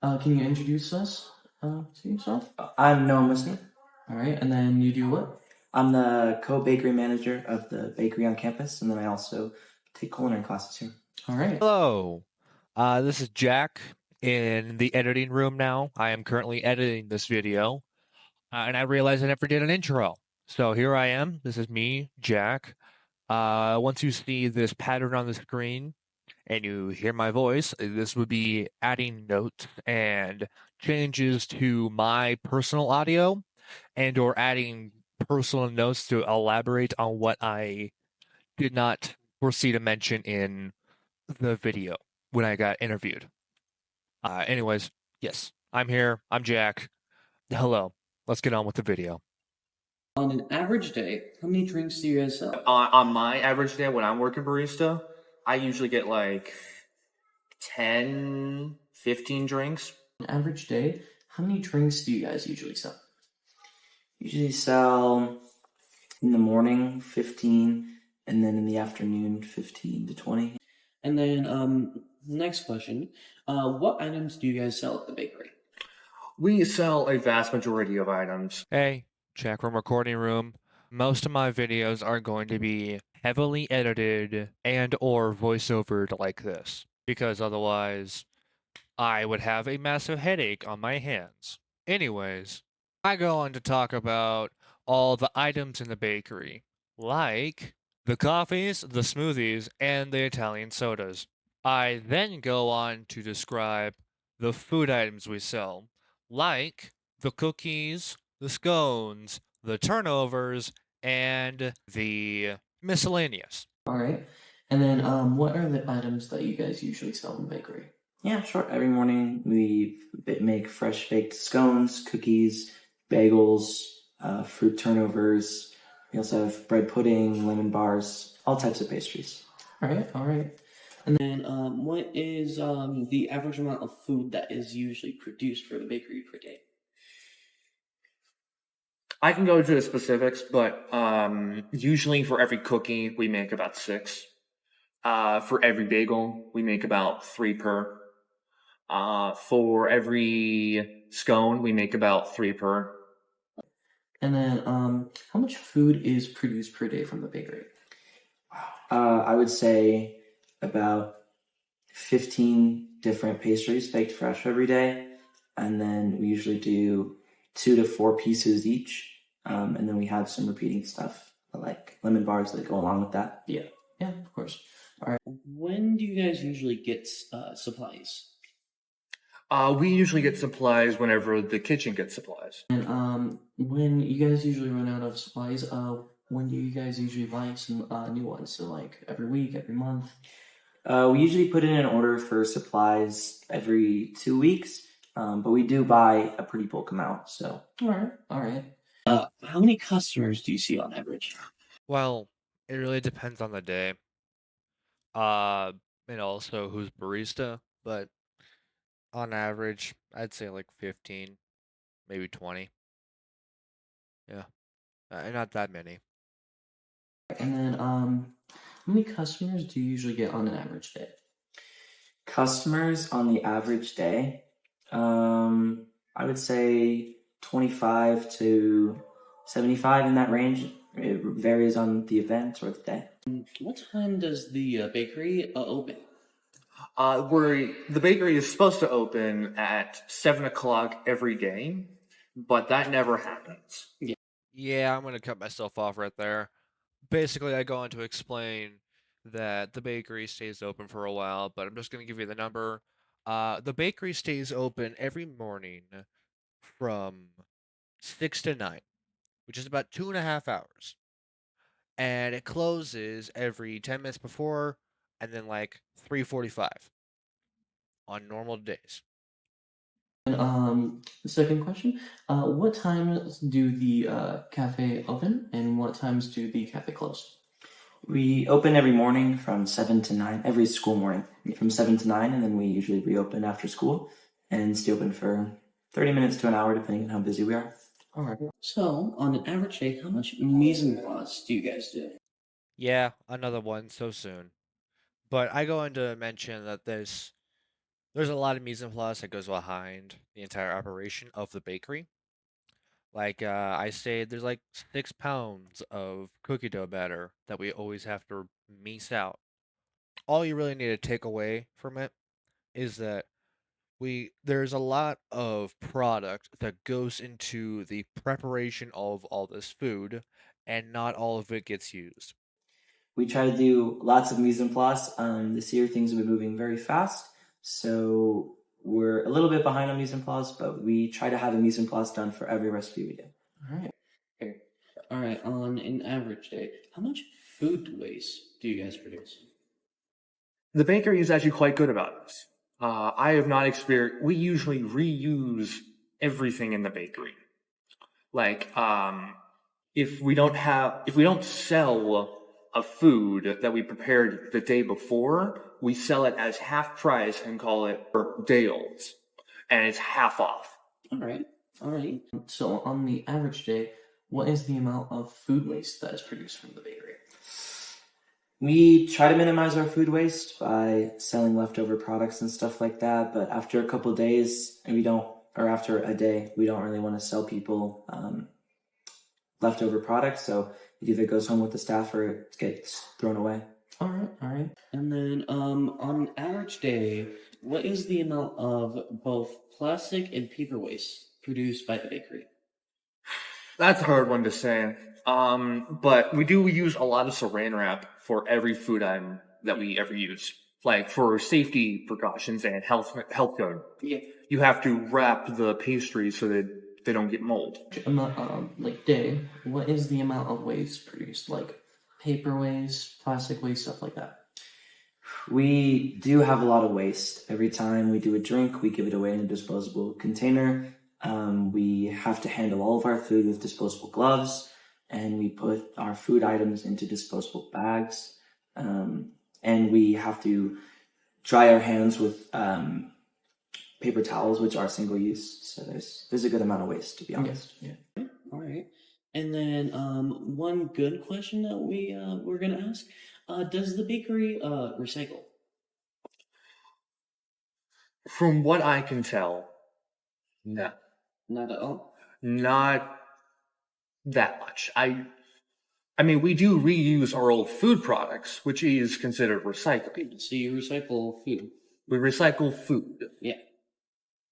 Can you introduce us to yourself? I'm Noah Musni. All right, and then you do what? I'm the co-bakery manager of the bakery on campus, and then I also take culinary classes here. All right. Hello, this is Jack in the editing room now. I am currently editing this video, and I realized I never did an intro. So here I am. This is me, Jack. Once you see this pattern on the screen and you hear my voice, this would be adding notes and changes to my personal audio and or adding personal notes to elaborate on what I did not foresee to mention in the video when I got interviewed. Anyways, yes, I'm here. I'm Jack. Hello. Let's get on with the video. On an average day, how many drinks do you guys sell? On my average day when I'm working barista, I usually get like 10, 15 drinks. An average day, how many drinks do you guys usually sell? Usually sell in the morning 15, and then in the afternoon 15 to 20. And then, next question, what items do you guys sell at the bakery? We sell a vast majority of items. Hey, Jack from Recording Room. Most of my videos are going to be heavily edited and or voiceovered like this, because otherwise I would have a massive headache on my hands. Anyways, I go on to talk about all the items in the bakery, like the coffees, the smoothies, and the Italian sodas. I then go on to describe the food items we sell, like the cookies, the scones, the turnovers, and the miscellaneous. All right. And then, what are the items that you guys usually sell in the bakery? Yeah, sure. Every morning we make fresh baked scones, cookies, bagels, fruit turnovers. We also have bread pudding, lemon bars, all types of pastries. All right, all right. And then, what is the average amount of food that is usually produced for the bakery per day? I can go into the specifics, but usually for every cookie, we make about 6. For every bagel, we make about 3 per. For every scone, we make about 3 per. And then, how much food is produced per day from the bakery? I would say about 15 different pastries baked fresh every day, and then we usually do 2 to 4 pieces each, and then we have some repeating stuff like lemon bars that go along with that. Yeah, of course. All right. When do you guys usually get supplies? We usually get supplies whenever the kitchen gets supplies. And when you guys usually run out of supplies, when do you guys usually buy some new ones? So like every week, every month? We usually put in an order for supplies every 2 weeks, but we do buy a pretty bulk amount. So all right. How many customers do you see on average? Well, it really depends on the day. And also who's barista, but on average, I'd say like 15, maybe 20. Yeah, not that many. And then, how many customers do you usually get on an average day? customers on the average day, I would say 25 to 75 in that range. It varies on the event or the day. What time does the bakery open? The bakery is supposed to open at 7 o'clock every day, but that never happens. Yeah, I'm gonna cut myself off right there. Basically, I go on to explain that the bakery stays open for a while, but I'm just gonna give you the number. The bakery stays open every morning from 6 to 9, which is about 2.5 hours. And it closes every 10 minutes before and then like 3:45 on normal days. And the second question, what times do the cafe open and what times do the cafe close? We open every morning from 7 to 9, every school morning from 7 to 9, and then we usually reopen after school and stay open for 30 minutes to an hour, depending on how busy we are. All right. So, on an average day, how much mise en place do you guys do? Yeah, another one so soon. But I go on to mention that this There's a lot of mise en place that goes behind the entire operation of the bakery. Like I say, there's like 6 pounds of cookie dough batter that we always have to mise out. All you really need to take away from it is that there's a lot of product that goes into the preparation of all this food, and not all of it gets used. We try to do lots of mise en place. This year, things have been moving very fast, so we're a little bit behind on mise en place, but we try to have a mise en place done for every recipe we do. All right. Okay. All right. On an average day, how much food waste do you guys produce? The bakery is actually quite good about this. I have not experienced. We usually reuse everything in the bakery. Like, if we don't sell a food that we prepared the day before, we sell it as half price and call it day olds, and it's half off. All right. All right. So on the average day, what is the amount of food waste that is produced from the bakery? We try to minimize our food waste by selling leftover products and stuff like that, but after a couple of days, or after a day, we don't really want to sell people leftover products, so it either goes home with the staff or it gets thrown away. All right, all right. And then on an average day, what is the amount of both plastic and paper waste produced by the bakery? That's a hard one to say. But we do use a lot of saran wrap for every food item that we ever use. Like for safety precautions and health code. Yeah. You have to wrap the pastries so that they don't get mold. Like day, what is the amount of waste produced? Like paper waste, plastic waste, stuff like that. We do have a lot of waste. Every time we do a drink, we give it away in a disposable container. We have to handle all of our food with disposable gloves, and we put our food items into disposable bags. And we have to dry our hands with paper towels, which are single use. So there's a good amount of waste, to be honest. Yeah. All right. And then one good question that we're gonna ask: does the bakery recycle? From what I can tell, no. Not at all. Not that much. I mean, we do reuse our old food products, which is considered recycling. So you recycle food. We recycle food. Yeah.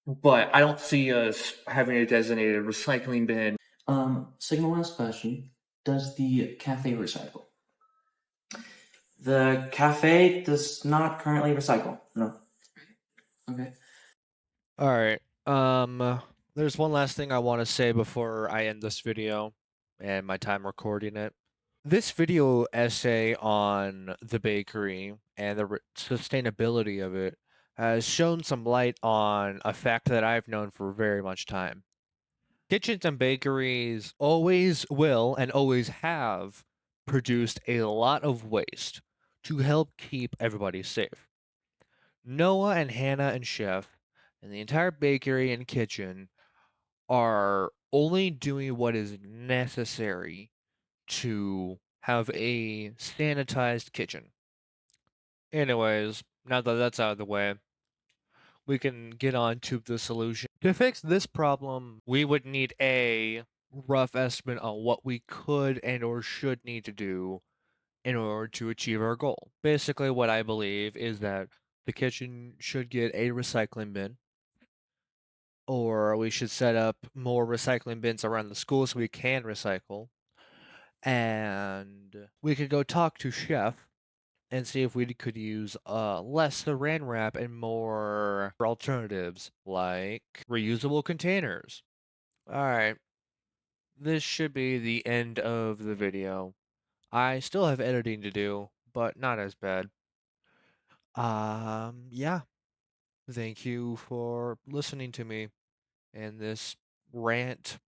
But I don't see us having a designated recycling bin. Second to last question: does the cafe recycle? The cafe does not currently recycle. No. Okay. All right. There's one last thing I want to say before I end this video and my time recording it. This video essay on the bakery and the sustainability of it has shown some light on a fact that I've known for very much time. Kitchens and bakeries always will and always have produced a lot of waste to help keep everybody safe. Noah and Hannah and Chef and the entire bakery and kitchen are only doing what is necessary to have a sanitized kitchen. Anyways, now that that's out of the way, we can get on to the solution. To fix this problem, we would need a rough estimate on what we could and or should need to do in order to achieve our goal. Basically, what I believe is that the kitchen should get a recycling bin, or we should set up more recycling bins around the school so we can recycle. And we could go talk to Chef and see if we could use less saran wrap and more alternatives like reusable containers. Alright, this should be the end of the video. I still have editing to do, but not as bad. Yeah. Thank you for listening to me and this rant